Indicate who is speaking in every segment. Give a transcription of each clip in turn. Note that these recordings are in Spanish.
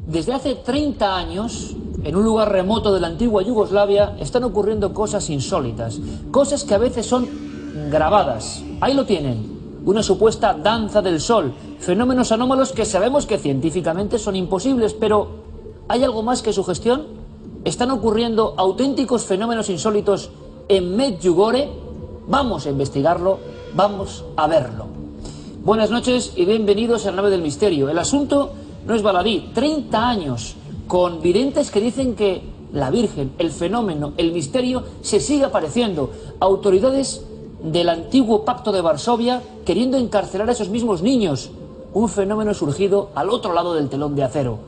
Speaker 1: Desde hace 30 años, en un lugar remoto de la antigua Yugoslavia, están ocurriendo cosas insólitas, cosas que a veces son grabadas. Ahí lo tienen, una supuesta danza del sol, fenómenos anómalos que sabemos que científicamente son imposibles, pero ¿hay algo más que sugestión? ¿Están ocurriendo auténticos fenómenos insólitos en Medjugorje? Vamos a investigarlo, vamos a verlo. Buenas noches y bienvenidos a la nave del misterio. El asunto no es baladí, 30 años con videntes que dicen que la Virgen, el fenómeno, el misterio se sigue apareciendo. Autoridades del antiguo Pacto de Varsovia queriendo encarcelar a esos mismos niños. Un fenómeno surgido al otro lado del telón de acero.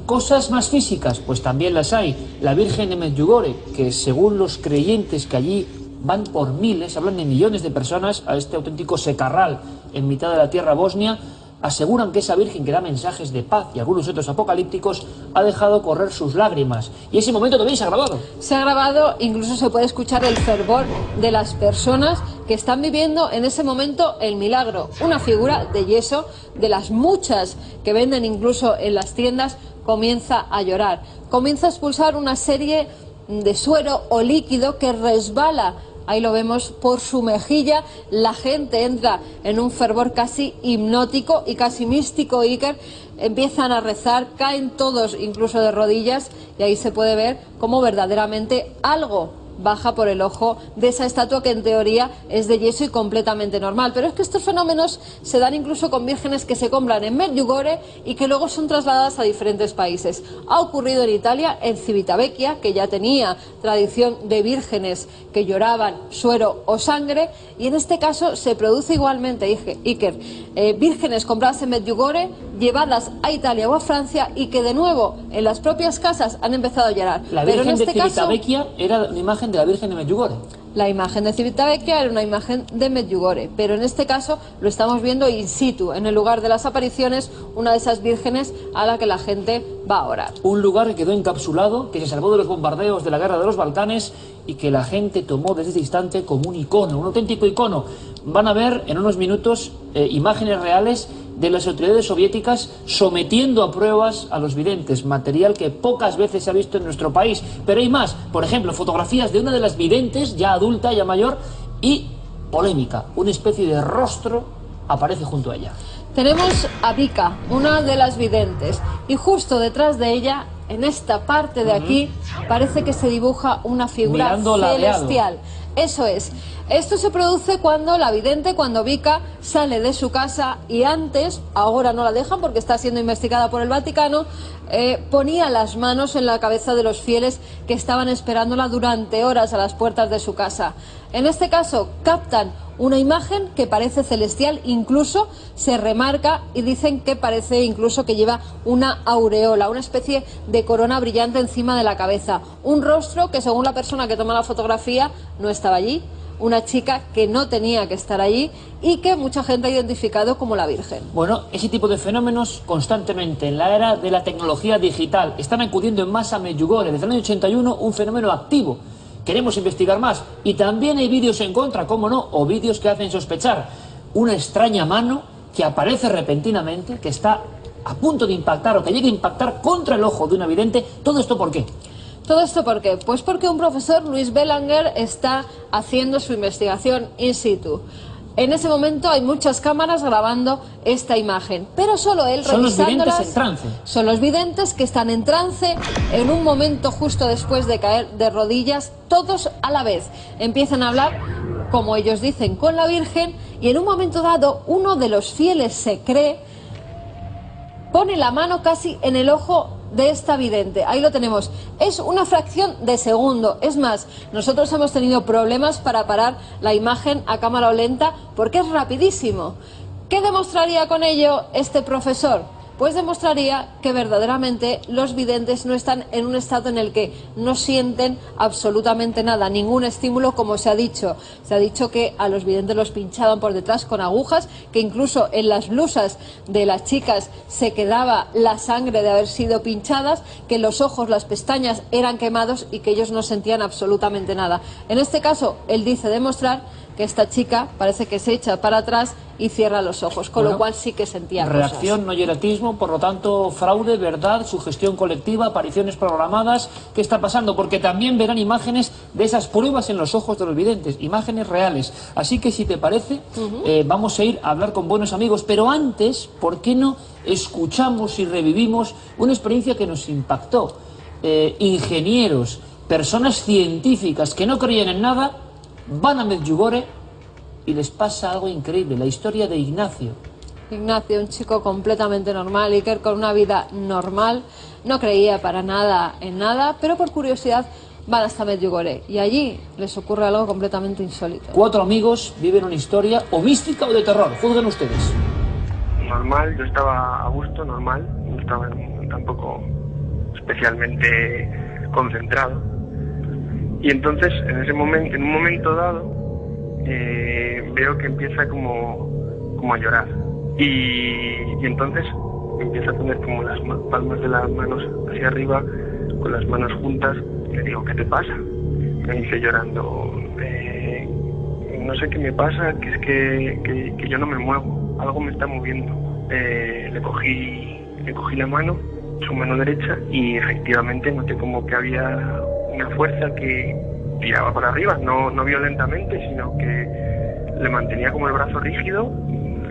Speaker 1: Cosas más físicas, pues también las hay. La Virgen de Medjugorje, que según los creyentes que allí van por miles, hablan de millones de personas a este auténtico secarral en mitad de la tierra bosnia, aseguran que esa Virgen que da mensajes de paz y algunos otros apocalípticos ha dejado correr sus lágrimas. Y ese momento también se ha grabado.
Speaker 2: Se ha grabado, incluso se puede escuchar el fervor de las personas que están viviendo en ese momento el milagro. Una figura de yeso, de las muchas que venden incluso en las tiendas, comienza a llorar. Comienza a expulsar una serie de suero o líquido que resbala. Ahí lo vemos por su mejilla. La gente entra en un fervor casi hipnótico y casi místico, Iker. Empiezan a rezar, caen todos incluso de rodillas y ahí se puede ver cómo verdaderamente algo baja por el ojo de esa estatua que en teoría es de yeso y completamente normal. Pero es que estos fenómenos se dan incluso con vírgenes que se compran en Medjugorje y que luego son trasladadas a diferentes países. Ha ocurrido en Italia, en Civitavecchia, que ya tenía tradición de vírgenes que lloraban suero o sangre, y en este caso se produce igualmente, Iker, vírgenes compradas en Medjugorje, llevadas a Italia o a Francia y que de nuevo en las propias casas han empezado a llorar.
Speaker 1: La Virgen de Civitavecchia era una imagen de la Virgen de Medjugorje.
Speaker 2: La imagen de Civitavecchia era una imagen de Medjugorje, pero en este caso lo estamos viendo in situ, en el lugar de las apariciones, una de esas vírgenes a la que la gente va a orar.
Speaker 1: Un lugar que quedó encapsulado, que se salvó de los bombardeos de la guerra de los Balcanes y que la gente tomó desde ese instante como un icono, un auténtico icono. Van a ver en unos minutos imágenes reales de las autoridades soviéticas sometiendo a pruebas a los videntes, material que pocas veces se ha visto en nuestro país. Pero hay más, por ejemplo, fotografías de una de las videntes, ya adulta, ya mayor, y polémica, una especie de rostro aparece junto a ella.
Speaker 2: Tenemos a Vika, una de las videntes, y justo detrás de ella, en esta parte de aquí, parece que se dibuja una figura celestial. Eso es. Esto se produce cuando la vidente, cuando Vika sale de su casa y antes, ahora no la dejan porque está siendo investigada por el Vaticano, ponía las manos en la cabeza de los fieles que estaban esperándola durante horas a las puertas de su casa. En este caso captan una imagen que parece celestial, incluso se remarca y dicen que parece incluso que lleva una aureola, una especie de corona brillante encima de la cabeza. Un rostro que según la persona que toma la fotografía no estaba allí. Una chica que no tenía que estar allí y que mucha gente ha identificado como la Virgen.
Speaker 1: Bueno, ese tipo de fenómenos constantemente en la era de la tecnología digital están acudiendo en masa a Medjugorje. Desde el año 81 un fenómeno activo. Queremos investigar más y también hay vídeos en contra, cómo no, o vídeos que hacen sospechar. Una extraña mano que aparece repentinamente, que está a punto de impactar o que llega a impactar contra el ojo de una vidente. ¿Todo esto por qué?
Speaker 2: ¿Todo esto por qué? Pues porque un profesor, Luis Belanger, está haciendo su investigación in situ. En ese momento hay muchas cámaras grabando esta imagen, pero solo él revisándolas.
Speaker 1: Son los videntes en trance.
Speaker 2: Son los videntes que están en trance en un momento justo después de caer de rodillas, todos a la vez. Empiezan a hablar, como ellos dicen, con la Virgen y en un momento dado uno de los fieles se cree, pone la mano casi en el ojo de esta vidente. Ahí lo tenemos. Es una fracción de segundo. Es más, nosotros hemos tenido problemas para parar la imagen a cámara lenta porque es rapidísimo. ¿Qué demostraría con ello este profesor? Pues demostraría que verdaderamente los videntes no están en un estado en el que no sienten absolutamente nada, ningún estímulo, como se ha dicho. Se ha dicho que a los videntes los pinchaban por detrás con agujas, que incluso en las blusas de las chicas se quedaba la sangre de haber sido pinchadas, que los ojos, las pestañas eran quemados y que ellos no sentían absolutamente nada. En este caso, él dice demostrar que esta chica parece que se echa para atrás y cierra los ojos, con lo cual sí que sentía
Speaker 1: reacción,
Speaker 2: cosas.
Speaker 1: no hieratismo, por lo tanto, fraude, verdad, sugestión colectiva, apariciones programadas. ¿Qué está pasando? Porque también verán imágenes de esas pruebas en los ojos de los videntes, imágenes reales. Así que, si te parece, vamos a ir a hablar con buenos amigos. Pero antes, ¿por qué no escuchamos y revivimos una experiencia que nos impactó? Ingenieros, personas científicas que no creían en nada, van a Medjugorje y les pasa algo increíble, la historia de Ignacio.
Speaker 2: Ignacio, un chico completamente normal, Iker, con una vida normal, no creía para nada en nada, pero por curiosidad van hasta Medjugorje y allí les ocurre algo completamente insólito.
Speaker 1: 4 amigos viven una historia o mística o de terror, juzguen ustedes.
Speaker 3: Normal, yo estaba a gusto, normal, no estaba tampoco especialmente concentrado. Y entonces, en un momento dado, veo que empieza como a llorar. Y entonces empieza a poner como las palmas de las manos hacia arriba, con las manos juntas. Le digo, ¿qué te pasa? Me dice llorando, no sé qué me pasa, que es que yo no me muevo, algo me está moviendo. Le cogí la mano, su mano derecha, y efectivamente noté como que había una fuerza que tiraba para arriba, no violentamente, sino que le mantenía como el brazo rígido,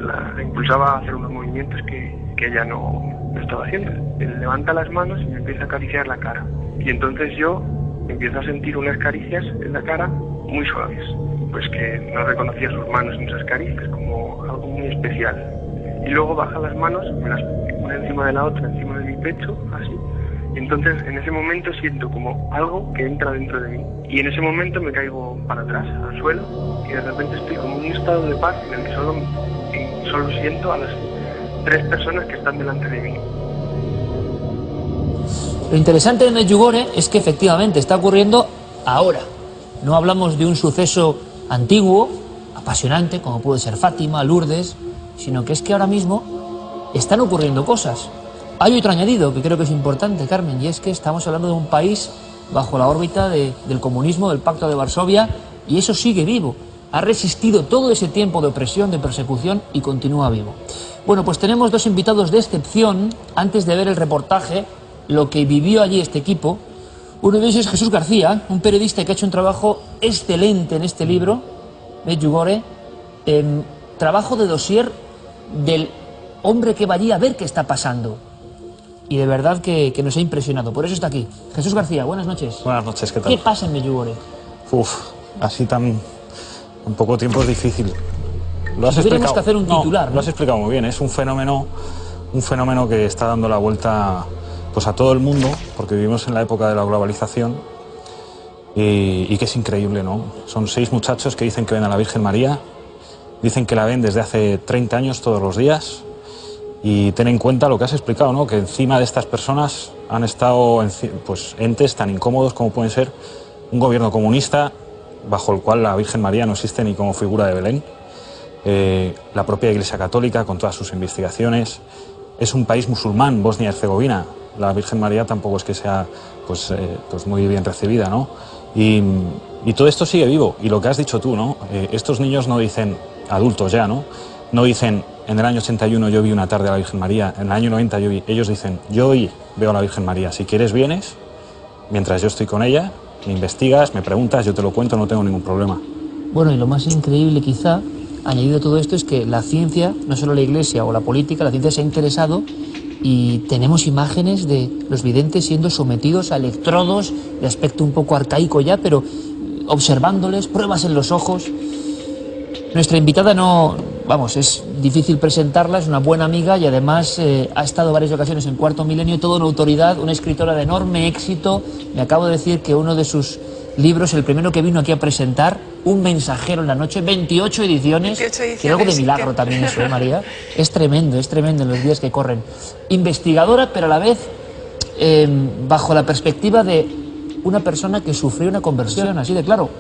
Speaker 3: la impulsaba a hacer unos movimientos que ella no estaba haciendo. Él levanta las manos y me empieza a acariciar la cara. Y entonces yo empiezo a sentir unas caricias en la cara muy suaves, pues que no reconocía sus manos en esas caricias, como algo muy especial. Y luego baja las manos, me las pone encima de la otra, encima de mi pecho, así. Y entonces en ese momento siento como algo que entra dentro de mí. Y en ese momento me caigo para atrás, al suelo, y de repente estoy como en un estado de paz en el que solo siento a las 3 personas que están delante de mí.
Speaker 1: Lo interesante de Medjugorje es que efectivamente está ocurriendo ahora. No hablamos de un suceso antiguo, apasionante, como puede ser Fátima, Lourdes, sino que es que ahora mismo están ocurriendo cosas. Hay otro añadido que creo que es importante, Carmen, y es que estamos hablando de un país bajo la órbita del comunismo, del Pacto de Varsovia, y eso sigue vivo. Ha resistido todo ese tiempo de opresión, de persecución, y continúa vivo. Bueno, pues tenemos 2 invitados de excepción. Antes de ver el reportaje, lo que vivió allí este equipo, uno de ellos es Jesús García, un periodista que ha hecho un trabajo excelente en este libro, Medjugorje, trabajo de dossier del hombre que va allí a ver qué está pasando. Y de verdad que nos ha impresionado, por eso está aquí. Jesús García, buenas noches.
Speaker 4: Buenas noches, ¿qué tal?
Speaker 1: ¿Qué pasa en Medjugorje?
Speaker 4: Así tan poco tiempo es difícil. Lo has
Speaker 1: Tuviéramos
Speaker 4: explicado.
Speaker 1: que hacer un titular,
Speaker 4: ¿no?
Speaker 1: ¿no?
Speaker 4: Lo has explicado muy bien, es un fenómeno que está dando la vuelta pues a todo el mundo, porque vivimos en la época de la globalización y que es increíble, ¿no? Son 6 muchachos que dicen que ven a la Virgen María, dicen que la ven desde hace 30 años todos los días. Y ten en cuenta lo que has explicado, ¿no? Que encima de estas personas han estado pues, entes tan incómodos como pueden ser un gobierno comunista, bajo el cual la Virgen María no existe ni como figura de Belén, la propia Iglesia Católica con todas sus investigaciones. Es un país musulmán, Bosnia y Herzegovina. La Virgen María tampoco es que sea pues muy bien recibida, ¿no? Y todo esto sigue vivo. Y lo que has dicho tú, ¿no? Estos niños no dicen, adultos ya, ¿no? No dicen, en el año 81 yo vi una tarde a la Virgen María, en el año 90 yo vi. Ellos dicen, yo hoy veo a la Virgen María. Si quieres vienes, mientras yo estoy con ella, me investigas, me preguntas, yo te lo cuento, no tengo ningún problema.
Speaker 1: Bueno, y lo más increíble quizá, añadido a todo esto, es que la ciencia, no solo la Iglesia o la política, la ciencia se ha interesado y tenemos imágenes de los videntes siendo sometidos a electrodos de aspecto un poco arcaico ya, pero observándoles, pruebas en los ojos. Nuestra invitada es difícil presentarla, es una buena amiga y además ha estado varias ocasiones en Cuarto Milenio, toda una autoridad, una escritora de enorme éxito. Me acabo de decir que uno de sus libros, el primero que vino aquí a presentar, Un mensajero en la noche, 28 ediciones, que algo de milagro también eso, María. Es tremendo en los días que corren. Investigadora, pero a la vez bajo la perspectiva de una persona que sufrió una conversión, así de claro.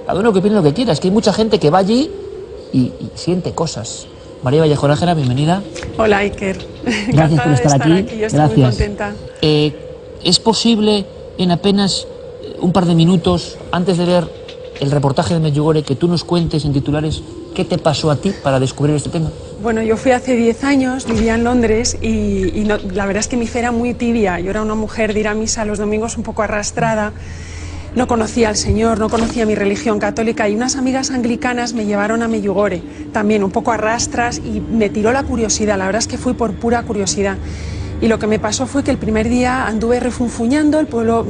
Speaker 1: Cada uno que opine lo que quiera, es que hay mucha gente que va allí y siente cosas. María Vallejo Nájera, bienvenida.
Speaker 5: Hola, Iker.
Speaker 1: Gracias por estar aquí.
Speaker 5: Yo estoy muy contenta.
Speaker 1: ¿Es posible en apenas un par de minutos, antes de ver el reportaje de Medjugorje, que tú nos cuentes en titulares qué te pasó a ti para descubrir este tema?
Speaker 5: Bueno, yo fui hace 10 años, vivía en Londres y la verdad es que mi fe era muy tibia. Yo era una mujer de ir a misa los domingos un poco arrastrada. No conocía al Señor, no conocía mi religión católica y unas amigas anglicanas me llevaron a Medjugorje, también un poco a rastras, y me tiró la curiosidad. La verdad es que fui por pura curiosidad. Y lo que me pasó fue que el primer día anduve refunfuñando. El pueblo,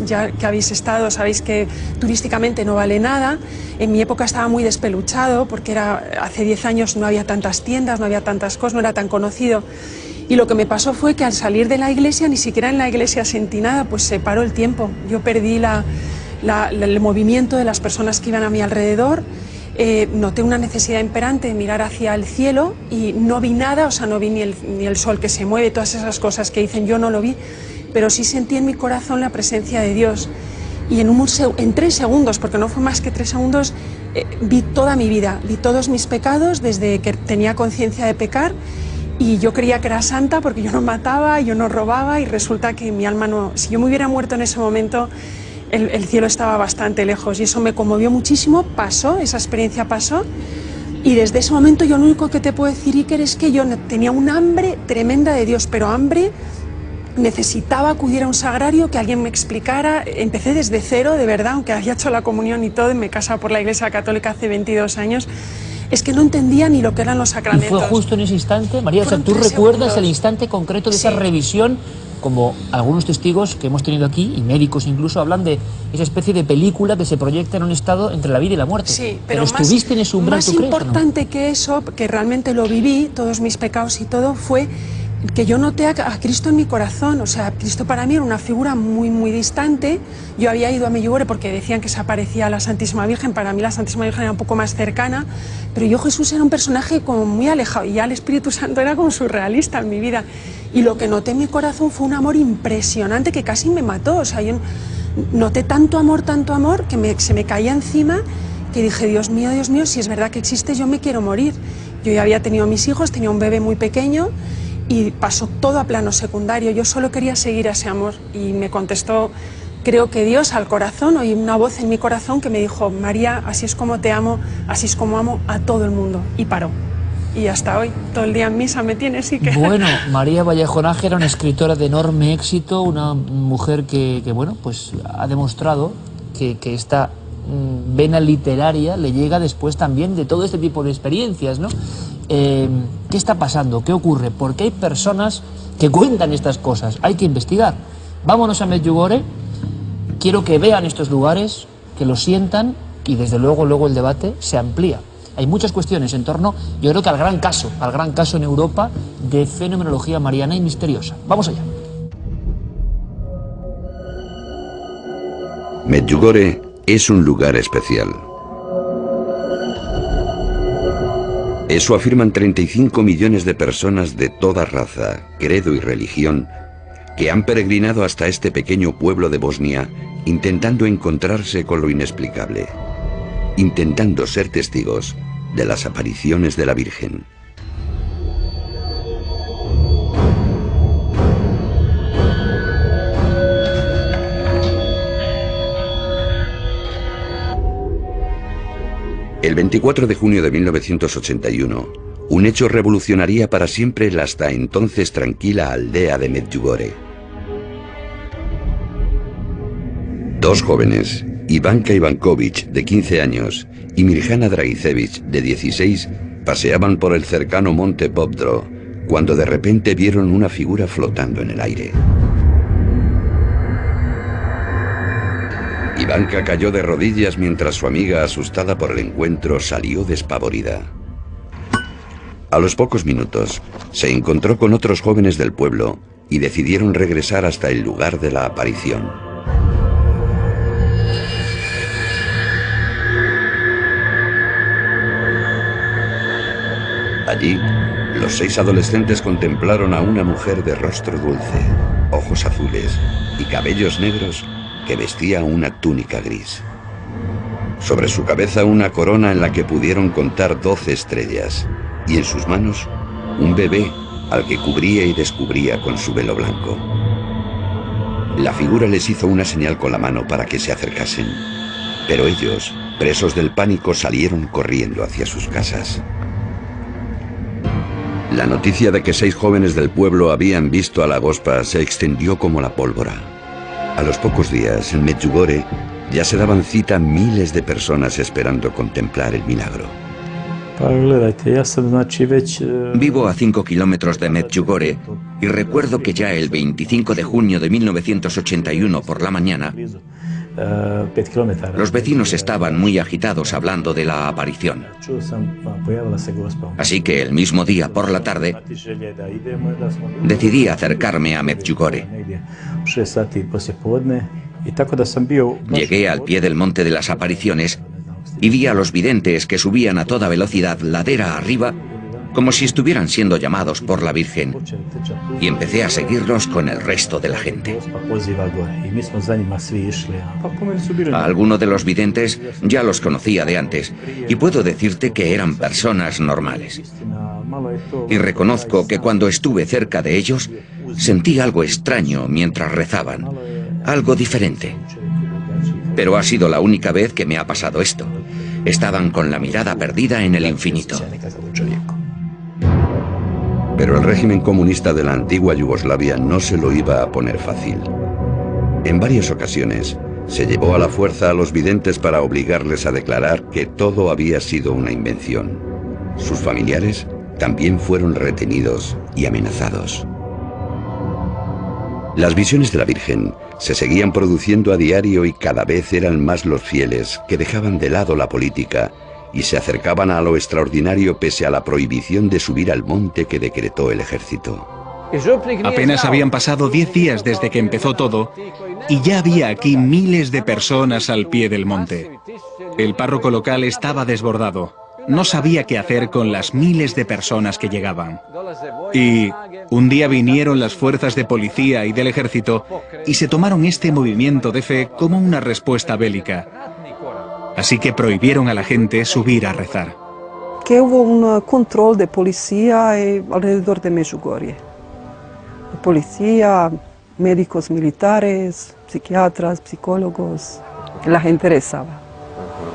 Speaker 5: ya que habéis estado, sabéis que turísticamente no vale nada. En mi época estaba muy despeluchado porque hace 10 años no había tantas tiendas, no había tantas cosas, no era tan conocido. Y lo que me pasó fue que al salir de la iglesia, ni siquiera en la iglesia sentí nada, pues se paró el tiempo. Yo perdí el movimiento de las personas que iban a mi alrededor. Noté una necesidad imperante de mirar hacia el cielo y no vi nada, o sea, no vi ni el sol que se mueve, todas esas cosas que dicen, yo no lo vi, pero sí sentí en mi corazón la presencia de Dios. Y en 3 segundos, porque no fue más que 3 segundos, vi toda mi vida, vi todos mis pecados desde que tenía conciencia de pecar. Y yo creía que era santa porque yo no mataba, yo no robaba, y resulta que mi alma no... Si yo me hubiera muerto en ese momento, el cielo estaba bastante lejos, y eso me conmovió muchísimo. Pasó, esa experiencia pasó, y desde ese momento yo lo único que te puedo decir, Iker, es que yo tenía un hambre tremenda de Dios, pero hambre, necesitaba acudir a un sagrario, que alguien me explicara. Empecé desde cero, de verdad, aunque había hecho la comunión y todo, y me he casado por la Iglesia Católica hace 22 años, es que no entendía ni lo que eran los sacramentos.
Speaker 1: ¿Y fue justo en ese instante, María? O sea, ¿tú recuerdas el instante concreto de esa revisión? Como algunos testigos que hemos tenido aquí, y médicos incluso, hablan de esa especie de película que se proyecta en un estado entre la vida y la muerte.
Speaker 5: Sí, pero
Speaker 1: estuviste en ese umbral,
Speaker 5: más
Speaker 1: ¿tú crees,
Speaker 5: importante,
Speaker 1: ¿no?
Speaker 5: que eso, que realmente lo viví, todos mis pecados y todo, fue que yo noté a Cristo en mi corazón. O sea, Cristo para mí era una figura muy, muy distante. Yo había ido a Medjugorje porque decían que se aparecía a la Santísima Virgen. Para mí la Santísima Virgen era un poco más cercana, pero Jesús era un personaje como muy alejado, y ya el Espíritu Santo era como surrealista en mi vida. Y lo que noté en mi corazón fue un amor impresionante que casi me mató. O sea, yo noté tanto amor, que se me caía encima, que dije, Dios mío, si es verdad que existes, yo me quiero morir. Yo ya había tenido mis hijos, tenía un bebé muy pequeño, y pasó todo a plano secundario. Yo solo quería seguir a ese amor, y me contestó, creo que Dios, al corazón. Oí una voz en mi corazón que me dijo, María, así es como te amo, así es como amo a todo el mundo. Y paró. Y hasta hoy, todo el día en misa me tiene, sí que...
Speaker 1: Bueno, María Vallejo Nájera era una escritora de enorme éxito, una mujer que bueno, pues ha demostrado que esta vena literaria le llega después también de todo este tipo de experiencias, ¿no? ¿Qué está pasando? ¿Qué ocurre? Porque hay personas que cuentan estas cosas. Hay que investigar. Vámonos a Medjugorje. Quiero que vean estos lugares, que lo sientan, y desde luego el debate se amplía. Hay muchas cuestiones en torno, yo creo que al gran caso en Europa de fenomenología mariana y misteriosa. Vamos allá.
Speaker 6: Medjugorje es un lugar especial. Eso afirman 35 millones de personas de toda raza, credo y religión que han peregrinado hasta este pequeño pueblo de Bosnia intentando encontrarse con lo inexplicable, intentando ser testigos de las apariciones de la Virgen. El 24 de junio de 1981, un hecho revolucionaría para siempre la hasta entonces tranquila aldea de Medjugorje. 2 jóvenes, Ivanka Ivankovic, de 15 años, y Mirjana Dragicevic, de 16, paseaban por el cercano monte Pobdro, cuando de repente vieron una figura flotando en el aire. Ivanka cayó de rodillas mientras su amiga, asustada por el encuentro, salió despavorida. A los pocos minutos, se encontró con otros jóvenes del pueblo y decidieron regresar hasta el lugar de la aparición. Allí, los 6 adolescentes contemplaron a una mujer de rostro dulce, ojos azules y cabellos negros que vestía una túnica gris. Sobre su cabeza una corona en la que pudieron contar 12 estrellas, y en sus manos un bebé al que cubría y descubría con su velo blanco. La figura les hizo una señal con la mano para que se acercasen. Pero ellos, presos del pánico, salieron corriendo hacia sus casas. La noticia de que 6 jóvenes del pueblo habían visto a la Gospa se extendió como la pólvora. A los pocos días, en Medjugorje, ya se daban cita miles de personas esperando contemplar el milagro.
Speaker 7: Vivo a 5 kilómetros de Medjugorje y recuerdo que ya el 25 de junio de 1981 por la mañana, los vecinos estaban muy agitados hablando de la aparición. Así que el mismo día por la tarde decidí acercarme a Medjugorje. Llegué al pie del monte de las apariciones y vi a los videntes que subían a toda velocidad ladera arriba como si estuvieran siendo llamados por la Virgen, y empecé a seguirlos con el resto de la gente. A algunos de los videntes ya los conocía de antes, y puedo decirte que eran personas normales. Y reconozco que cuando estuve cerca de ellos, sentí algo extraño mientras rezaban, algo diferente. Pero ha sido la única vez que me ha pasado esto. Estaban con la mirada perdida en el infinito.
Speaker 6: Pero el régimen comunista de la antigua Yugoslavia no se lo iba a poner fácil. En varias ocasiones se llevó a la fuerza a los videntes para obligarles a declarar que todo había sido una invención. Sus familiares también fueron retenidos y amenazados. Las visiones de la Virgen se seguían produciendo a diario y cada vez eran más los fieles que dejaban de lado la política y se acercaban a lo extraordinario pese a la prohibición de subir al monte que decretó el ejército.
Speaker 8: Apenas habían pasado 10 días desde que empezó todo y ya había aquí miles de personas al pie del monte. El párroco local estaba desbordado. No sabía qué hacer con las miles de personas que llegaban. Y un día vinieron las fuerzas de policía y del ejército y se tomaron este movimiento de fe como una respuesta bélica. Así que prohibieron a la gente subir a rezar.
Speaker 9: Que hubo un control de policía alrededor de Medjugorje. Policía, médicos militares, psiquiatras, psicólogos. La gente rezaba.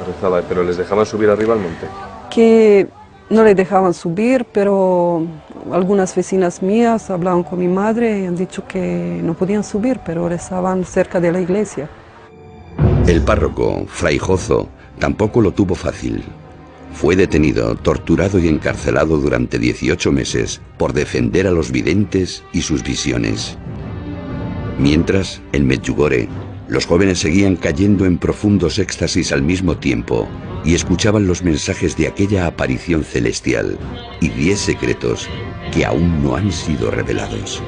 Speaker 10: Rezaba, pero ¿les dejaban subir arriba al monte?
Speaker 9: Que no les dejaban subir, pero algunas vecinas mías hablaban con mi madre y han dicho que no podían subir, pero rezaban cerca de la iglesia.
Speaker 6: El párroco, Fray Jozo, tampoco lo tuvo fácil. Fue detenido, torturado y encarcelado durante 18 meses por defender a los videntes y sus visiones. Mientras, en Medjugorje, los jóvenes seguían cayendo en profundos éxtasis al mismo tiempo y escuchaban los mensajes de aquella aparición celestial y 10 secretos que aún no han sido revelados.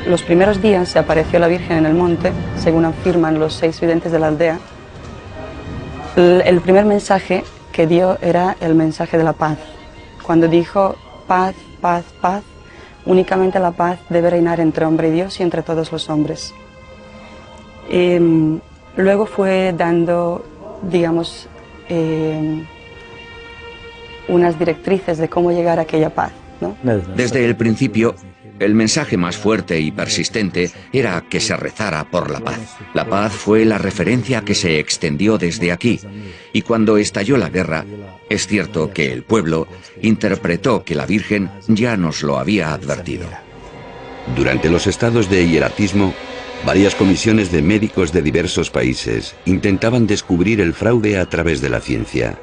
Speaker 11: Los primeros días se apareció la Virgen en el monte, según afirman los 6 videntes de la aldea. El primer mensaje que dio era el mensaje de la paz. Cuando dijo paz, paz, paz, únicamente la paz debe reinar entre hombre y Dios y entre todos los hombres. Luego fue dando, digamos, unas directrices de cómo llegar a aquella paz, ¿no?
Speaker 7: Desde el principio, el mensaje más fuerte y persistente era que se rezara por la paz. La paz fue la referencia que se extendió desde aquí, y cuando estalló la guerra, es cierto que el pueblo interpretó que la Virgen ya nos lo había advertido.
Speaker 6: Durante los estados de hieratismo, varias comisiones de médicos de diversos países intentaban descubrir el fraude a través de la ciencia.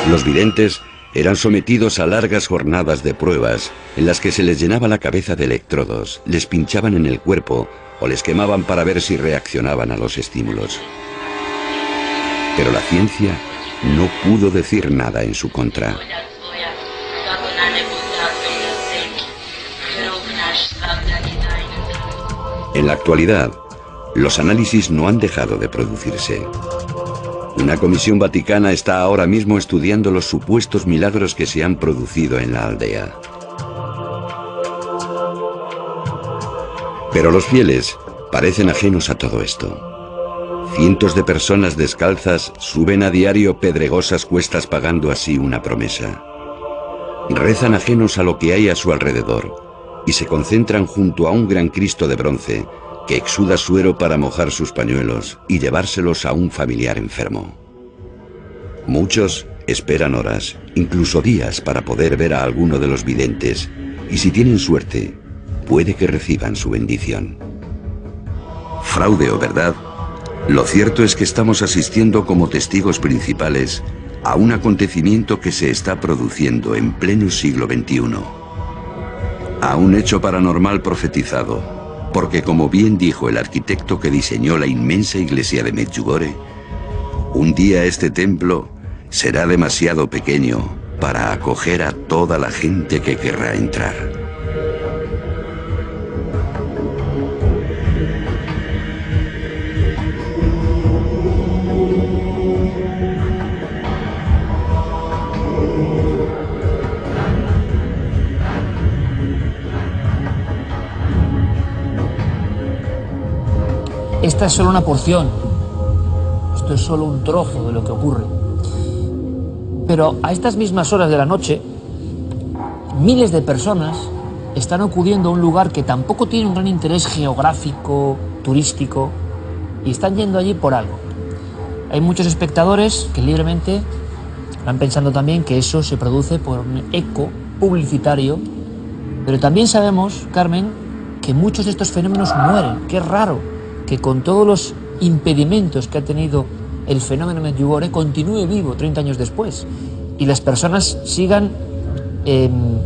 Speaker 6: Los videntes eran sometidos a largas jornadas de pruebas en las que se les llenaba la cabeza de electrodos, les pinchaban en el cuerpo o les quemaban para ver si reaccionaban a los estímulos. Pero la ciencia no pudo decir nada en su contra. En la actualidad, los análisis no han dejado de producirse. Una comisión vaticana está ahora mismo estudiando los supuestos milagros que se han producido en la aldea. Pero los fieles parecen ajenos a todo esto. Cientos de personas descalzas suben a diario pedregosas cuestas pagando así una promesa. Rezan ajenos a lo que hay a su alrededor y se concentran junto a un gran Cristo de bronce, que exuda suero para mojar sus pañuelos y llevárselos a un familiar enfermo. Muchos esperan horas, incluso días, para poder ver a alguno de los videntes, y si tienen suerte, puede que reciban su bendición. Fraude o verdad, lo cierto es que estamos asistiendo como testigos principales a un acontecimiento que se está produciendo en pleno siglo XXI. A un hecho paranormal profetizado, porque como bien dijo el arquitecto que diseñó la inmensa iglesia de Medjugorje, un día este templo será demasiado pequeño para acoger a toda la gente que querrá entrar.
Speaker 1: Esta es solo una porción. Esto es solo un trozo de lo que ocurre. Pero a estas mismas horas de la noche, miles de personas están acudiendo a un lugar que tampoco tiene un gran interés geográfico, turístico, y están yendo allí por algo. Hay muchos espectadores que libremente van pensando también que eso se produce por un eco publicitario, pero también sabemos, Carmen, que muchos de estos fenómenos mueren. Qué raro que con todos los impedimentos que ha tenido el fenómeno Medjugorje continúe vivo 30 años después y las personas sigan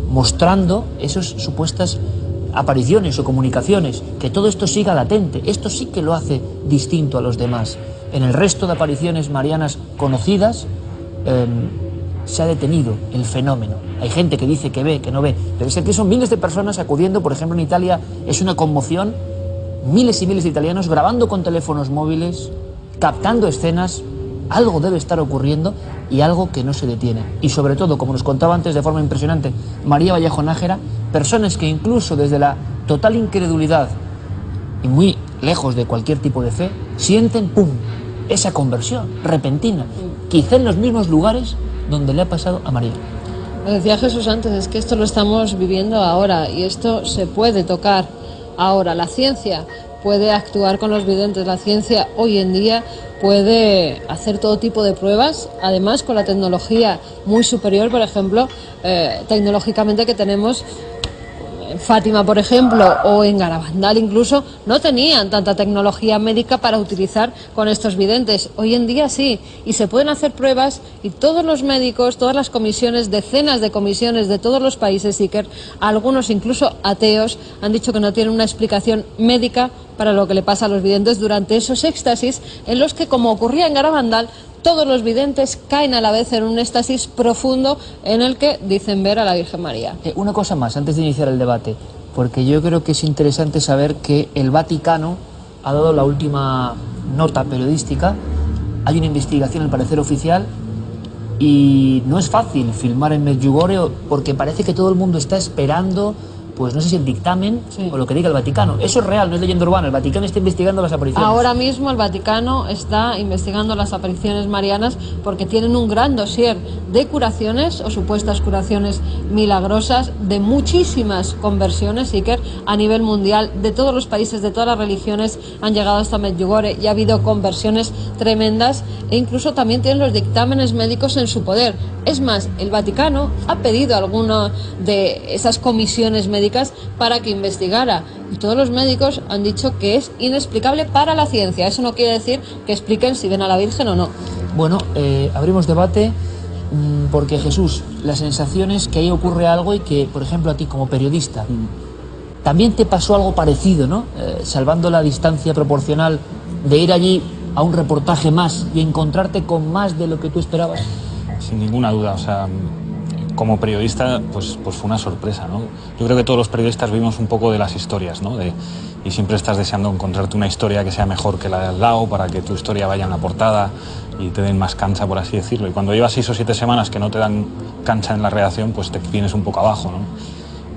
Speaker 1: mostrando esas supuestas apariciones o comunicaciones, que todo esto siga latente. Esto sí que lo hace distinto a los demás. En el resto de apariciones marianas conocidas se ha detenido el fenómeno. Hay gente que dice que ve, que no ve, pero es que son miles de personas acudiendo. Por ejemplo, en Italia es una conmoción, miles y miles de italianos grabando con teléfonos móviles, captando escenas. Algo debe estar ocurriendo y algo que no se detiene. Y sobre todo, como nos contaba antes de forma impresionante María Vallejo Nájera, personas que incluso desde la total incredulidad y muy lejos de cualquier tipo de fe, sienten, ¡pum!, esa conversión repentina, quizá en los mismos lugares donde le ha pasado a María.
Speaker 2: Lo decía Jesús antes, es que esto lo estamos viviendo ahora y esto se puede tocar ahora. La ciencia puede actuar con los videntes, la ciencia hoy en día puede hacer todo tipo de pruebas, además con la tecnología muy superior, por ejemplo, tecnológicamente que tenemos. En Fátima, por ejemplo, o en Garabandal incluso, no tenían tanta tecnología médica para utilizar con estos videntes. Hoy en día sí, y se pueden hacer pruebas y todos los médicos, todas las comisiones, decenas de comisiones de todos los países, Iker, algunos incluso ateos, han dicho que no tienen una explicación médica para lo que le pasa a los videntes durante esos éxtasis en los que, como ocurría en Garabandal, todos los videntes caen a la vez en un éxtasis profundo en el que dicen ver a la Virgen María.
Speaker 1: Una cosa más, antes de iniciar el debate, porque yo creo que es interesante saber que el Vaticano ha dado la última nota periodística. Hay una investigación, al parecer oficial, y no es fácil filmar en Medjugorje porque parece que todo el mundo está esperando, pues no sé si el dictamen o lo que diga el Vaticano. Eso es real, no es leyenda urbana. El Vaticano está investigando las apariciones.
Speaker 2: Ahora mismo el Vaticano está investigando las apariciones marianas porque tienen un gran dossier de curaciones o supuestas curaciones milagrosas de muchísimas conversiones, Iker, a nivel mundial, de todos los países, de todas las religiones han llegado hasta Medjugorje y ha habido conversiones tremendas, e incluso también tienen los dictámenes médicos en su poder. Es más, el Vaticano ha pedido a alguna de esas comisiones médicas para que investigara, y todos los médicos han dicho que es inexplicable para la ciencia. Eso no quiere decir que expliquen si ven a la Virgen o no.
Speaker 1: Bueno, abrimos debate porque, Jesús, la sensación es que ahí ocurre algo y que, por ejemplo, a ti como periodista también te pasó algo parecido, ¿no? Salvando la distancia proporcional de ir allí a un reportaje más y encontrarte con más de lo que tú esperabas.
Speaker 4: Sin ninguna duda, o sea, como periodista, pues fue una sorpresa, ¿no? Yo creo que todos los periodistas vivimos un poco de las historias, ¿no? Y siempre estás deseando encontrarte una historia que sea mejor que la de al lado para que tu historia vaya en la portada y te den más cancha, por así decirlo. Y cuando llevas 6 o 7 semanas que no te dan cancha en la redacción, pues te vienes un poco abajo, ¿no?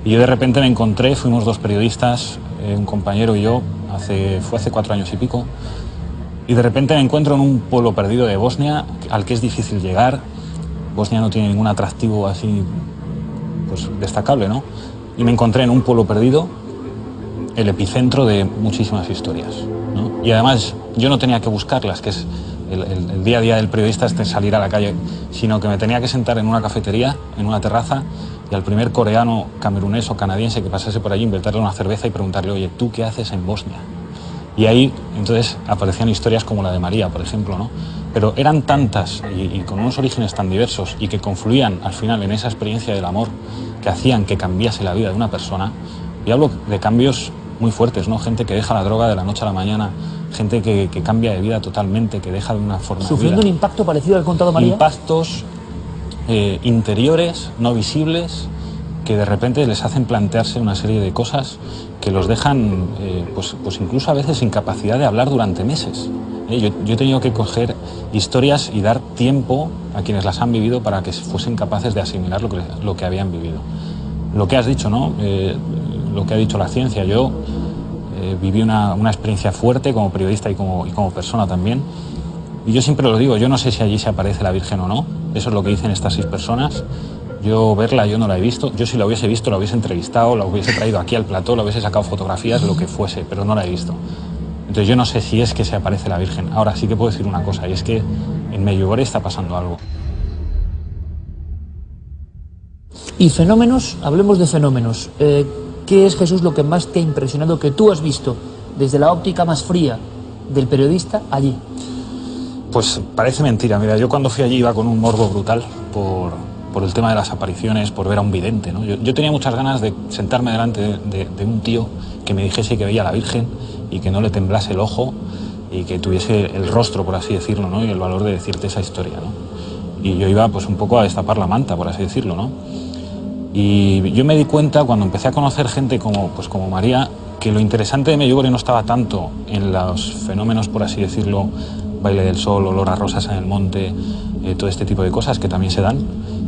Speaker 4: Y yo de repente me encontré, fuimos 2 periodistas, un compañero y yo, fue hace 4 años y pico, y de repente me encuentro en un pueblo perdido de Bosnia, al que es difícil llegar. Bosnia no tiene ningún atractivo así, pues, destacable, ¿no? Y me encontré en un pueblo perdido, el epicentro de muchísimas historias, ¿no? Y además yo no tenía que buscarlas, que es el día a día del periodista, es salir a la calle, sino que me tenía que sentar en una cafetería, en una terraza, y al primer coreano, camerunés o canadiense que pasase por allí, invitarle una cerveza y preguntarle, oye, ¿tú qué haces en Bosnia? Y ahí entonces aparecían historias como la de María, por ejemplo, ¿no? Pero eran tantas y con unos orígenes tan diversos y que confluían al final en esa experiencia del amor que hacían que cambiase la vida de una persona. Y hablo de cambios muy fuertes, ¿no? Gente que deja la droga de la noche a la mañana, gente que cambia de vida totalmente, que deja de una forma de vida.
Speaker 1: ¿Sufriendo un impacto parecido al contado María?
Speaker 4: Impactos interiores, no visibles, que de repente les hacen plantearse una serie de cosas que los dejan, pues incluso a veces sin capacidad de hablar durante meses. Yo he tenido que coger historias y dar tiempo a quienes las han vivido para que fuesen capaces de asimilar lo que habían vivido. Lo que has dicho, ¿no? Lo que ha dicho la ciencia. Yo viví una experiencia fuerte como periodista y como persona también. Y yo siempre lo digo, yo no sé si allí se aparece la Virgen o no. Eso es lo que dicen estas 6 personas. Yo verla, yo no la he visto. Yo si la hubiese visto, la hubiese entrevistado, la hubiese traído aquí al plató, la hubiese sacado fotografías, lo que fuese, pero no la he visto. Entonces yo no sé si es que se aparece la Virgen. Ahora sí que puedo decir una cosa, y es que en Medjugorje está pasando algo.
Speaker 1: Y fenómenos, hablemos de fenómenos. ¿Qué es, Jesús, lo que más te ha impresionado que tú has visto desde la óptica más fría del periodista allí?
Speaker 4: Pues parece mentira. Mira, yo cuando fui allí iba con un morbo brutal por el tema de las apariciones, por ver a un vidente, ¿no? Yo tenía muchas ganas de sentarme delante de un tío que me dijese que veía a la Virgen y que no le temblase el ojo y que tuviese el rostro, por así decirlo, ¿no? Y el valor de decirte esa historia, ¿no? Y yo iba pues un poco a destapar la manta, por así decirlo, ¿no? Y yo me di cuenta cuando empecé a conocer gente como María, que lo interesante de Medjugorje no estaba tanto en los fenómenos, por así decirlo, baile del sol, olor a rosas en el monte, todo este tipo de cosas que también se dan,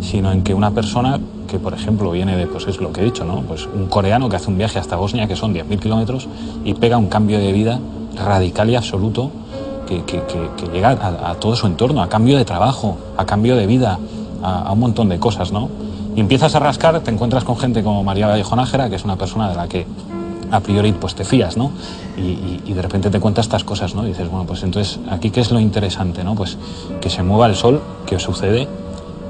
Speaker 4: sino en que una persona que, por ejemplo, viene de, pues es lo que he dicho, ¿no? Pues un coreano que hace un viaje hasta Bosnia, que son 10.000 kilómetros, y pega un cambio de vida radical y absoluto que llega a todo su entorno, a cambio de trabajo, a cambio de vida, a un montón de cosas, ¿no? Y empiezas a rascar, te encuentras con gente como María Vallejo Nájera, que es una persona de la que a priori pues te fías, ¿no? Y de repente te cuenta estas cosas, ¿no? Y dices, bueno, pues entonces aquí ¿qué es lo interesante, no? Pues que se mueva el sol, que os sucede,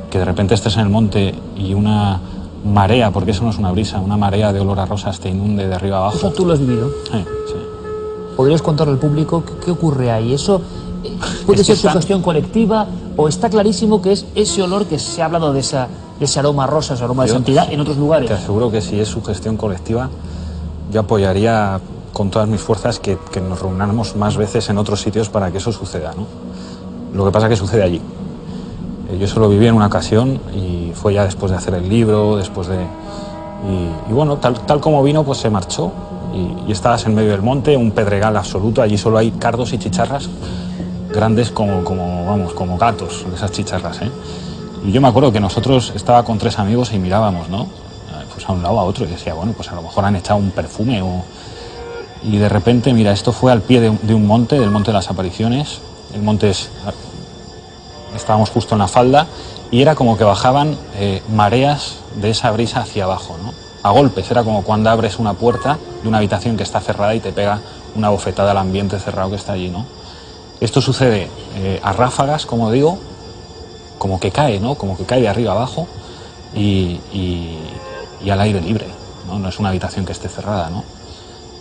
Speaker 4: que de repente estés en el monte y una marea, porque eso no es una brisa, una marea de olor a rosas te inunde de arriba abajo.
Speaker 1: ¿Eso tú lo has vivido?
Speaker 4: Sí.
Speaker 1: ¿Podrías contarle al público qué ocurre ahí? ¿Eso puede ser sugestión colectiva o está clarísimo que es ese olor que se ha hablado de ese aroma a rosas, aroma de santidad en otros lugares?
Speaker 4: Te aseguro que si es sugestión colectiva, yo apoyaría con todas mis fuerzas que nos reunamos más veces en otros sitios para que eso suceda, ¿no? Lo que pasa es que sucede allí. Yo eso lo viví en una ocasión y fue ya después de hacer el libro, y bueno, tal como vino, pues se marchó y estabas en medio del monte, un pedregal absoluto, allí solo hay cardos y chicharras grandes como gatos, esas chicharras, ¿eh? Y yo me acuerdo que nosotros estaba con 3 amigos y mirábamos, ¿no? Pues a un lado a otro y decía, bueno, pues a lo mejor han echado un perfume y de repente, mira, esto fue al pie de un monte, del Monte de las Apariciones. El monte estábamos justo en la falda y era como que bajaban mareas de esa brisa hacia abajo, ¿no? A golpes, era como cuando abres una puerta de una habitación que está cerrada y te pega una bofetada al ambiente cerrado que está allí, ¿no? Esto sucede a ráfagas, como digo, como que cae, ¿no? Como que cae de arriba abajo y al aire libre, ¿no? No es una habitación que esté cerrada, ¿no?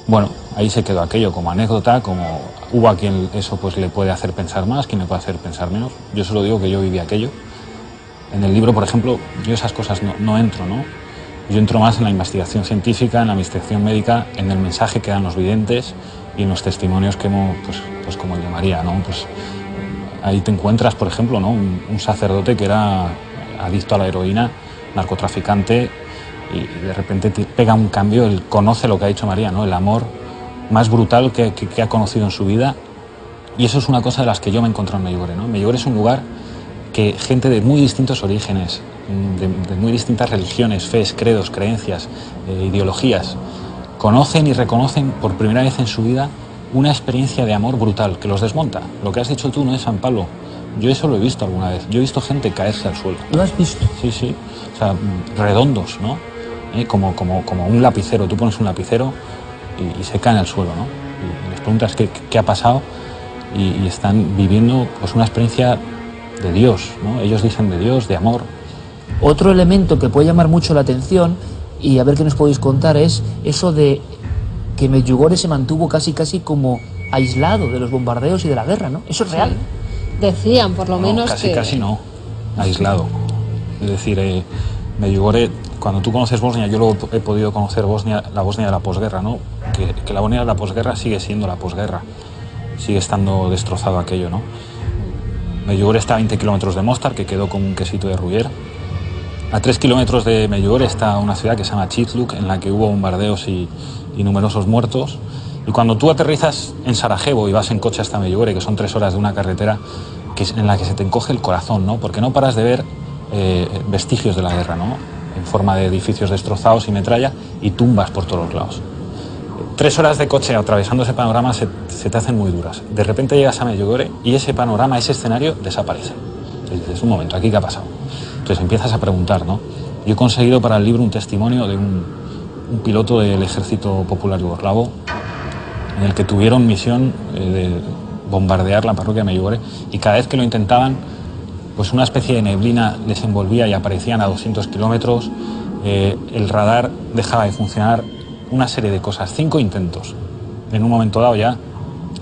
Speaker 4: Bueno, ahí se quedó aquello como anécdota, como hubo a quien eso pues le puede hacer pensar más, quien le puede hacer pensar menos. Yo solo digo que yo viví aquello. En el libro, por ejemplo, yo esas cosas no entro, ¿no? Yo entro más en la investigación científica, en la investigación médica, en el mensaje que dan los videntes y en los testimonios que hemos, pues como el de María, ¿no? Pues ahí te encuentras, por ejemplo, ¿no? Un sacerdote que era adicto a la heroína, narcotraficante, y de repente te pega un cambio, él conoce lo que ha dicho María, ¿no? El amor más brutal que ha conocido en su vida, y eso es una cosa de las que yo me he encontrado en Medjugorje, ¿no? Medjugorje es un lugar que gente de muy distintos orígenes, de muy distintas religiones, fes, credos, creencias, ideologías, conocen y reconocen por primera vez en su vida una experiencia de amor brutal que los desmonta. Lo que has dicho tú no es San Pablo. Yo eso lo he visto alguna vez. Yo he visto gente caerse al suelo.
Speaker 1: ¿Lo has visto?
Speaker 4: Sí, sí. O sea, redondos, ¿no? Como un lapicero. Tú pones un lapicero y se caen al suelo, ¿no? Y les preguntas qué ha pasado y están viviendo pues una experiencia de Dios, ¿no? Ellos dicen de Dios, de amor.
Speaker 1: Otro elemento que puede llamar mucho la atención, y a ver qué nos podéis contar, es eso de que Medjugorje se mantuvo casi como aislado de los bombardeos y de la guerra, ¿no? Eso es real.
Speaker 2: Decían, por lo menos,
Speaker 4: casi no, aislado. Es decir, Medjugorje, cuando tú conoces Bosnia, yo luego he podido conocer la Bosnia de la posguerra, ¿no? Que la Bosnia de la posguerra sigue siendo la posguerra, sigue estando destrozado aquello, ¿no? Medjugorje está a 20 kilómetros de Mostar, que quedó como un quesito de Ruller. A 3 kilómetros de Medjugorje está una ciudad que se llama Chitluk, en la que hubo bombardeos y numerosos muertos. Y cuando tú aterrizas en Sarajevo y vas en coche hasta Medjugorje, que son 3 horas de una carretera en la que se te encoge el corazón, ¿no? Porque no paras de ver vestigios de la guerra, ¿no? En forma de edificios destrozados y metralla y tumbas por todos los lados. 3 horas de coche atravesando ese panorama se te hacen muy duras. De repente llegas a Medjugorje y ese panorama, ese escenario desaparece. Entonces dices, un momento, ¿aquí qué ha pasado? Entonces empiezas a preguntar, ¿no? Yo he conseguido para el libro un testimonio de un piloto del Ejército Popular Yugoslavo en el que tuvieron misión de bombardear la parroquia de Medjugorje, y cada vez que lo intentaban, pues una especie de neblina les envolvía y aparecían a 200 kilómetros, el radar dejaba de funcionar, una serie de cosas, 5 intentos. En un momento dado ya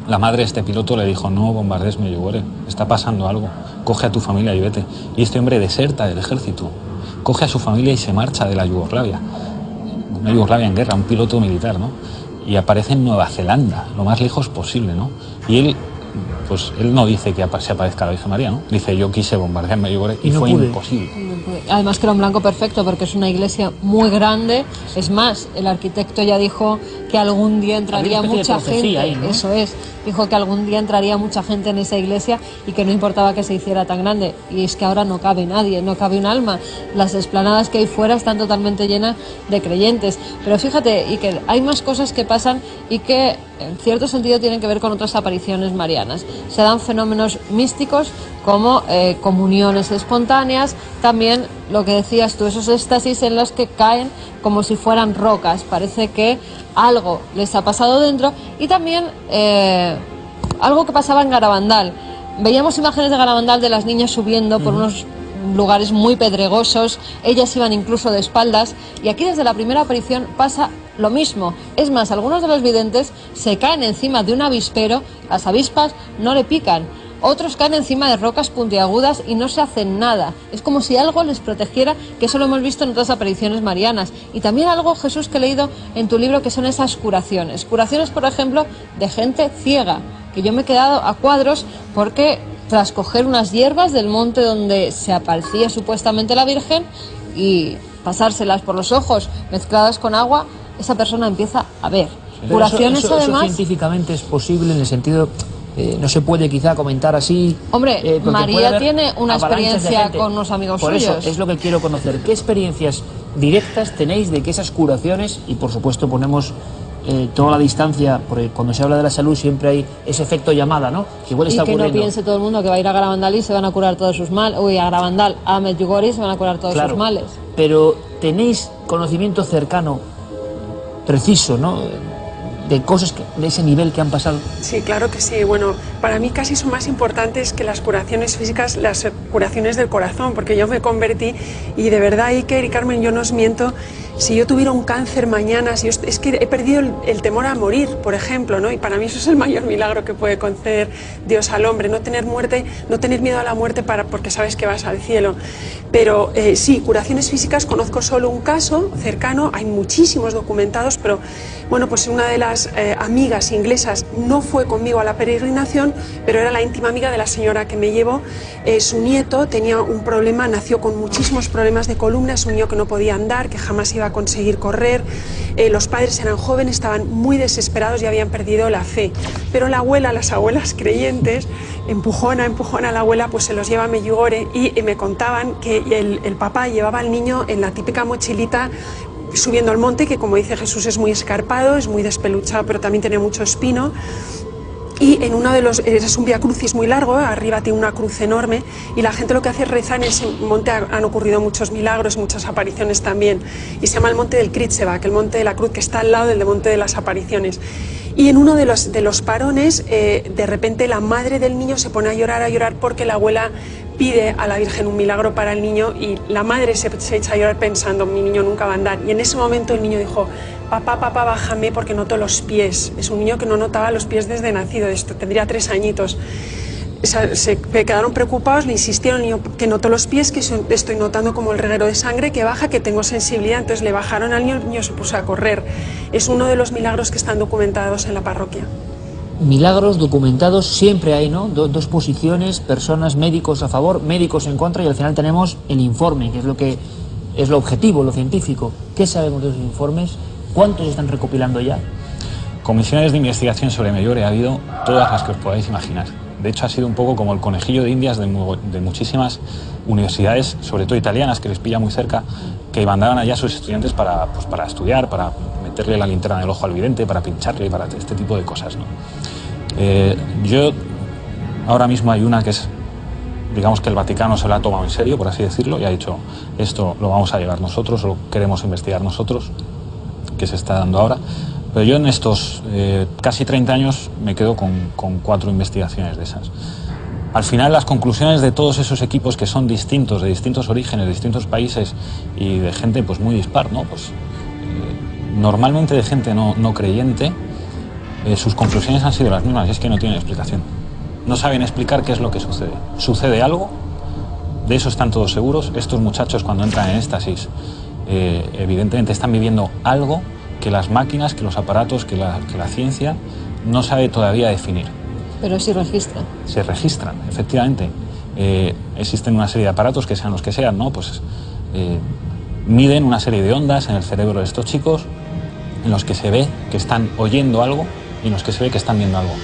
Speaker 4: la madre de este piloto le dijo, no bombardees Medjugorje, está pasando algo, coge a tu familia y vete. Y este hombre deserta del ejército, coge a su familia y se marcha de la Yugoslavia, una Yugoslavia en guerra, un piloto militar, ¿no? Y aparece en Nueva Zelanda, lo más lejos posible, ¿no? Y él no dice que se aparezca la Virgen María, ¿no? Dice, yo quise bombardear Medjugorje y no fue imposible.
Speaker 2: Además que era un blanco perfecto, porque es una iglesia muy grande. Es más, el arquitecto ya dijo que algún día entraría mucha gente. Ahí, ¿no? Eso es, dijo que algún día entraría mucha gente en esa iglesia y que no importaba que se hiciera tan grande. Y es que ahora no cabe nadie, no cabe un alma. Las explanadas que hay fuera están totalmente llenas de creyentes. Pero fíjate, y que hay más cosas que pasan y que en cierto sentido tienen que ver con otras apariciones marianas. Se dan fenómenos místicos como comuniones espontáneas, también lo que decías tú, esos éxtasis en los que caen como si fueran rocas, parece que algo les ha pasado dentro, y también algo que pasaba en Garabandal. Veíamos imágenes de Garabandal de las niñas subiendo por unos lugares muy pedregosos, ellas iban incluso de espaldas, y aquí desde la primera aparición pasa lo mismo. Es más, algunos de los videntes se caen encima de un avispero, las avispas no le pican. Otros caen encima de rocas puntiagudas y no se hacen nada. Es como si algo les protegiera, que eso lo hemos visto en otras apariciones marianas. Y también algo, Jesús, que he leído en tu libro, que son esas curaciones. Curaciones, por ejemplo, de gente ciega, que yo me he quedado a cuadros porque tras coger unas hierbas del monte donde se aparecía supuestamente la Virgen y pasárselas por los ojos mezcladas con agua, esa persona empieza a ver.
Speaker 1: Pero
Speaker 2: curaciones,
Speaker 1: eso
Speaker 2: además...
Speaker 1: científicamente es posible en el sentido... no se puede quizá comentar así.
Speaker 2: Hombre, María tiene una experiencia con unos amigos
Speaker 1: suyos. Por eso es lo que quiero conocer. ¿Qué experiencias directas tenéis de que esas curaciones, y por supuesto ponemos toda la distancia, porque cuando se habla de la salud siempre hay ese efecto llamada, ¿no? Que igual está ocurriendo.
Speaker 2: Y que no piense todo el mundo que va a ir a Garabandal y se van a curar todos sus males, a Garabandal, a Medjugorje, se van a curar todos sus males.
Speaker 1: Pero tenéis conocimiento cercano, preciso, ¿no?, de cosas de ese nivel que han pasado.
Speaker 5: Sí, claro que sí. Bueno, para mí casi son más importantes que las curaciones físicas, las curaciones del corazón, porque yo me convertí y de verdad, Iker y Carmen, yo no os miento, si yo tuviera un cáncer mañana, es que he perdido el temor a morir, por ejemplo, ¿no? Y para mí eso es el mayor milagro que puede conceder Dios al hombre, no tener muerte, no tener miedo a la muerte porque sabes que vas al cielo. Pero sí, curaciones físicas, conozco solo un caso cercano, hay muchísimos documentados, pero bueno, pues una de las amigas inglesas no fue conmigo a la peregrinación, pero era la íntima amiga de la señora que me llevó. Su nieto tenía un problema, nació con muchísimos problemas de columna, es un niño que no podía andar, que jamás iba a conseguir correr. Los padres eran jóvenes, estaban muy desesperados y habían perdido la fe. Pero la abuela, las abuelas creyentes, empujona a la abuela, pues se los lleva a Medjugorje, y me contaban que el papá llevaba al niño en la típica mochilita subiendo al monte, que como dice Jesús es muy escarpado, es muy despeluchado, pero también tiene mucho espino. y en uno de los, es un vía crucis muy largo, arriba tiene una cruz enorme, y la gente lo que hace es rezar. En ese monte han ocurrido muchos milagros, muchas apariciones también, y se llama el monte del Kritsevak, el monte de la cruz, que está al lado del monte de las apariciones. Y en uno de los parones, de repente la madre del niño se pone a llorar porque la abuela pide a la Virgen un milagro para el niño, y la madre se echa a llorar pensando, mi niño nunca va a andar. Y en ese momento el niño dijo, papá, bájame porque noto los pies. Es un niño que no notaba los pies desde nacido, tendría 3 añitos. Se quedaron preocupados, le insistieron, niño, que noto los pies, que estoy notando como el reguero de sangre, que baja, que tengo sensibilidad. Entonces le bajaron al niño, el niño se puso a correr. Es uno de los milagros que están documentados en la parroquia.
Speaker 1: Milagros documentados siempre hay, ¿no? Dos posiciones, personas, médicos a favor, médicos en contra, y al final tenemos el informe, que es lo objetivo, lo científico. ¿Qué sabemos de esos informes? ¿Cuántos se están recopilando ya?
Speaker 4: Comisiones de investigación sobre Medjugorje ha habido todas las que os podáis imaginar. De hecho, ha sido un poco como el conejillo de indias de muchísimas universidades, sobre todo italianas, que les pilla muy cerca, que mandaban allá a sus estudiantes para estudiar, para meterle la linterna en el ojo al vidente, para pincharle, para este tipo de cosas, ¿no? Yo, ahora mismo hay una que es, digamos que el Vaticano se la ha tomado en serio, por así decirlo, y ha dicho, esto lo vamos a llevar nosotros, o lo queremos investigar nosotros, que se está dando ahora. Pero yo en estos casi 30 años me quedo con 4 investigaciones de esas. Al final las conclusiones de todos esos equipos, que son distintos, de distintos orígenes, de distintos países y de gente pues muy dispar, ¿no? Pues, normalmente de gente no creyente, sus conclusiones han sido las mismas, y es que no tienen explicación. No saben explicar qué es lo que sucede. Sucede algo, de eso están todos seguros. Estos muchachos, cuando entran en éxtasis, evidentemente están viviendo algo que las máquinas, que los aparatos, que la ciencia no sabe todavía definir.
Speaker 2: Pero sí registran.
Speaker 4: Se registran, efectivamente. Existen una serie de aparatos, que sean los que sean, ¿no? Pues miden una serie de ondas en el cerebro de estos chicos, en los que se ve que están oyendo algo y en los que se ve que están viendo algo.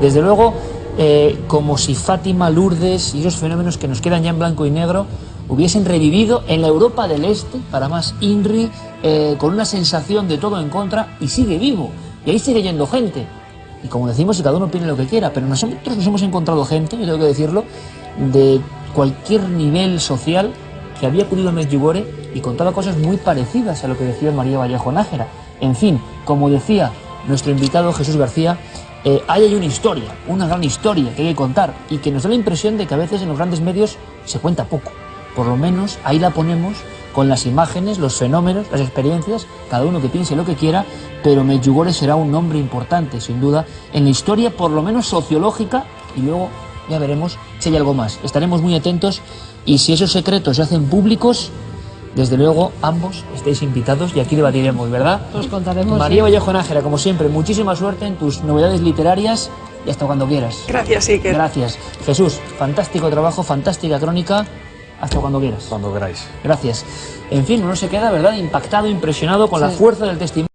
Speaker 1: Desde luego, como si Fátima, Lourdes y esos fenómenos que nos quedan ya en blanco y negro hubiesen revivido en la Europa del Este, para más INRI, con una sensación de todo en contra, y sigue vivo, y ahí sigue yendo gente. Y como decimos, cada uno opine lo que quiera, pero nosotros nos hemos encontrado gente, yo tengo que decirlo, de cualquier nivel social, que había acudido a Medjugorje y contaba cosas muy parecidas a lo que decía María Vallejo Nájera. En fin, como decía nuestro invitado Jesús García, hay una historia, una gran historia que hay que contar, y que nos da la impresión de que a veces en los grandes medios se cuenta poco. Por lo menos ahí la ponemos con las imágenes, los fenómenos, las experiencias, cada uno que piense lo que quiera, pero Medjugorje será un nombre importante, sin duda, en la historia, por lo menos sociológica, y luego ya veremos si hay algo más. Estaremos muy atentos, y si esos secretos se hacen públicos, desde luego ambos estáis invitados y aquí debatiremos, ¿verdad?
Speaker 2: Os contaremos.
Speaker 1: María Vallejo Nájera, como siempre, muchísima suerte en tus novedades literarias y hasta cuando quieras.
Speaker 5: Gracias, Iker.
Speaker 1: Gracias. Jesús, fantástico trabajo, fantástica crónica. Hasta cuando quieras.
Speaker 4: Cuando queráis.
Speaker 1: Gracias. En fin, uno se queda, ¿verdad?, impactado, impresionado con la fuerza del testimonio.